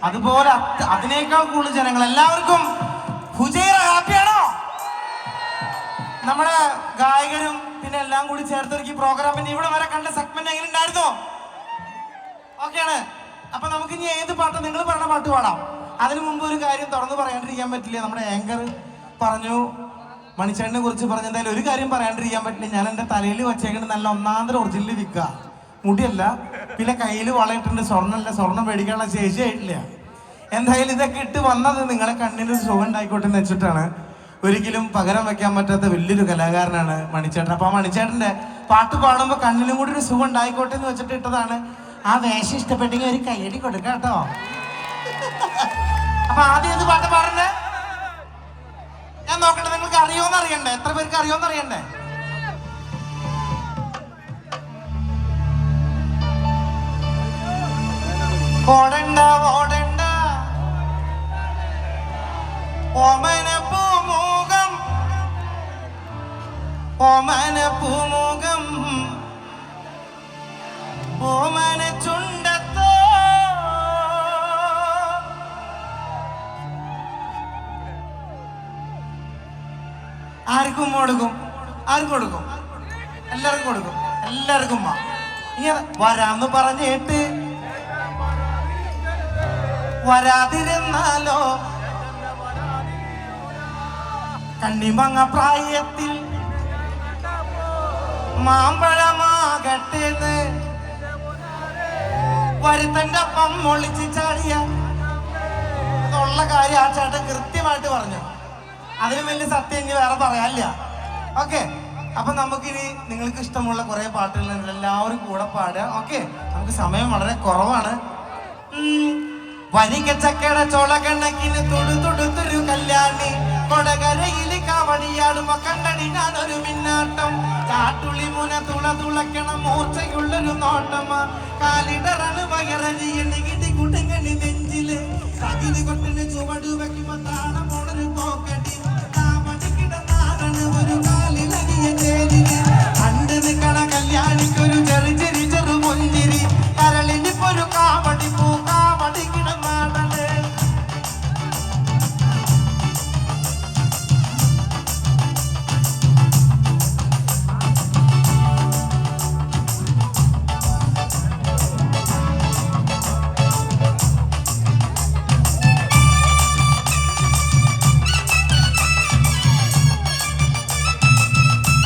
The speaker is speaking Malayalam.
അതുപോലെ അതിനേക്കാൾ കൂടുതൽ ജനങ്ങൾ. എല്ലാവർക്കും ഫുജൈറ ഹാപ്പിയാണോ? നമ്മുടെ ഗായകരും പിന്നെ എല്ലാം കൂടി ചേർത്തൊരുക്കി പ്രോഗ്രാം. പിന്നെ ഇവിടെ വരെ കണ്ട സെഗ്മെന്റ് എങ്ങനെ ഉണ്ടായിരുന്നു? ഓക്കെയാണ്. അപ്പൊ നമുക്ക് ഇനി ഏത് പാട്ട്, നിങ്ങൾ പറഞ്ഞ പാട്ട് പാടാം. അതിനു മുമ്പ് ഒരു കാര്യം തുറന്നു പറയാണ്ടിരിക്കാൻ പറ്റില്ല. നമ്മുടെ ആങ്കർ പറഞ്ഞു, മണിച്ചേട്ടനെ കുറിച്ച് പറഞ്ഞ, എന്തായാലും ഒരു കാര്യം പറയാണ്ടിരിക്കാൻ പറ്റില്ല. ഞാൻ എൻ്റെ തലയിൽ വച്ചേക്കണ നല്ല ഒന്നാന്തര ഒറിജിനൽ വിൽക്കുക, മുടിയല്ല. പിന്നെ കയ്യിൽ വളയിട്ടുണ്ട്, സ്വർണ്ണമല്ല, സ്വർണ്ണം മേടിക്കാനുള്ള ശേഷിയായിട്ടില്ല. എന്തായാലും ഇതൊക്കെ ഇട്ട് വന്നത് നിങ്ങളെ കണ്ണിന് സുഖം ഉണ്ടായിക്കോട്ടെ എന്ന് വെച്ചിട്ടാണ്. ഒരിക്കലും പകരം വെക്കാൻ പറ്റാത്ത വലിയൊരു കലാകാരനാണ് മണിച്ചേട്ടൻ. അപ്പൊ ആ മണിച്ചേട്ടന്റെ പാട്ട് പാടുമ്പോൾ കണ്ണിനും കൂടി ഒരു സുഖം ഉണ്ടായിക്കോട്ടെ എന്ന് വെച്ചിട്ട് ഇട്ടതാണ്. ആ വേഷം ഇഷ്ടപ്പെട്ടെങ്കിൽ ഒരു കയ്യടി കൊടുക്കാം കേട്ടോ. അപ്പൊ ആദ്യം ഏത് പാട്ട് പാടണ്ടേ? ഞാൻ നോക്കട്ടെ, നിങ്ങൾക്ക് അറിയോന്ന് അറിയണ്ടേ? എത്ര പേർക്ക് അറിയോന്ന് അറിയണ്ടേ? ഓടണ്ട ഓടണ്ട ഓമന പൂമുഖം, ഓമന പൂമുഖം, ഓമന ചുണ്ടത്തോ ആർക്കും കൊടുക്കും, ആർക്കും കൊടുക്കും, എല്ലാവർക്കും കൊടുക്കും, എല്ലാവർക്കും. ഇങ്ങനെ വരാന്ന് പറഞ്ഞിട്ട് വരാതിരുന്നാലോ, കണ്ണിമങ്ങ പ്രായത്തിൽ മാമ്പഴമാകട്ടേന്ന് വരുത്തന്റെ അപ്പം ഒളിച്ച് ചാടിയ ഉള്ള കാര്യം ആ ചേട്ടൻ കൃത്യമായിട്ട് പറഞ്ഞു. അതിന് വലിയ സത്യം ഇനി വേറെ പറയാനില്ല. ഓക്കെ, അപ്പൊ നമുക്കിനി നിങ്ങൾക്ക് ഇഷ്ടമുള്ള കുറെ പാട്ടുകൾ എല്ലാവരും കൂടെ പാടുക. ഓക്കെ, നമുക്ക് സമയം വളരെ കുറവാണ്. വരിക ചക്കട ചോള കണക്കിന് തൊടുത്തൊടുത്തൊരു കല്യാണി, കൊടകരയില് കാവടിയാടുമ്പോ കണ്ടടി ഞാനൊരു മിന്നാട്ടം, ചാട്ടുളി മുന തുളക്കണം മൂർച്ചയുള്ളൊരു നോട്ടമ, കാലിടറാണ് വയറഞ്ഞി കുട്ടങ്ങണി നെഞ്ചില്, അകിന് കൊട്ടിന് ചുവട് വെക്കുമ്പോ താണ പോണൊരു പോക്കണി.